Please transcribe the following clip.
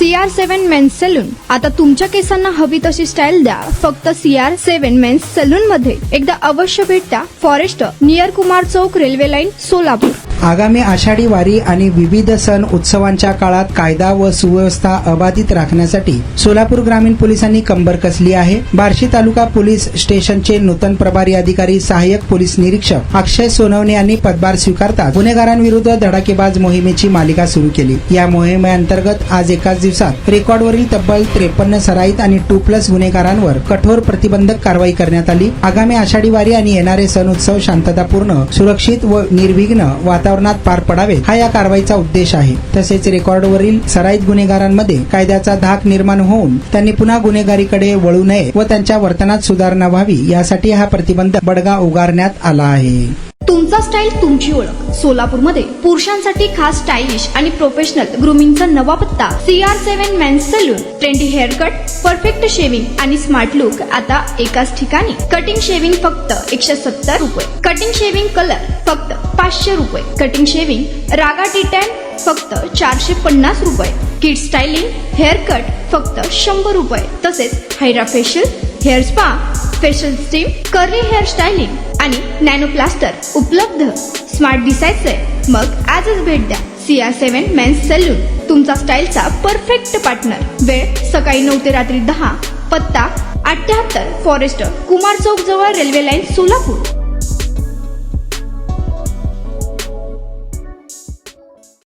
CR7 men's salon. आता तुमच्या केसांना हवी तशी स्टाईल द्या फक्त CR7 मेन्स सलून मध्ये. एकदा अवश्य भेट द्या. फॉरेस्ट नियर कुमार चौक, रेल्वे लाईन, सोलापूर. आगामी आषाढी वारी आणि विविध सण उत्सवांच्या काळात कायदा व सुव्यवस्था अबाधित राखण्यासाठी सोलापूर ग्रामीण पोलिसांनी कंबर कसली आहे. बार्शी तालुका पोलीस स्टेशनचे नूतन प्रभारी अधिकारी सहाय्यक पोलीस निरीक्षक अक्षय सोनवणे यांनी पदभार स्वीकारताच गुन्हेगारांविरुद्ध धडाकेबाज मोहिमेची मालिका सुरू केली. या मोहिमेअंतर्गत आज एकाच दिवसात रेकॉर्डवरील तब्बल 53 सराईत आणि 2+ गुन्हेगारांवर कठोर प्रतिबंधक कारवाई करण्यात आली. आगामी आषाढी वारी आणि येणारे सण उत्सव शांततापूर्ण, सुरक्षित व निर्विघ्न वातावरणात पार पडावेत हा या कारवाईचा उद्देश आहे. तसेच रेकॉर्डवरील सराईत गुन्हेगारांमध्ये कायद्याचा धाक निर्माण होऊन त्यांनी पुन्हा गुन्हेगारीकडे वळू नये व त्यांच्या वर्तनात सुधारणा व्हावी यासाठी हा प्रतिबंध बडगा उगारण्यात आला आहे. तुमचा स्टाईल तुमची ओळख. सोलापूरमध्ये पुरुषांसाठी खास स्टायलिश आणि प्रोफेशनल ग्रूमिंगचा नवा पत्ता CR7 men's salon. Trendy hair cut, perfect shaving आणि स्मार्ट लुक आता एकाच ठिकाणी. कटिंग शेविंग फक्त 170 रुपये. कटिंग शेविंग कलर फक्त 500 रुपये. कटिंग शेविंग रागा टी10 फक्त 450 रुपये. किड स्टायलिंग हेअर कट फक्त 100 रुपये. तसेच hydra facial, hair spa, facial steam, curly hair styling आणि नॅनो प्लास्टर उपलब्ध. स्मार्ट दिसायचंय मग आजच भेट द्या CR7 मेन्स सलून, तुमचा स्टाईलचा परफेक्ट पार्टनर. वेळ सकाळी 9 ते रात्री 10. पत्ता 78 फॉरेस्ट कुमार चौक जवळ, रेल्वे लाईन, सोलापूर.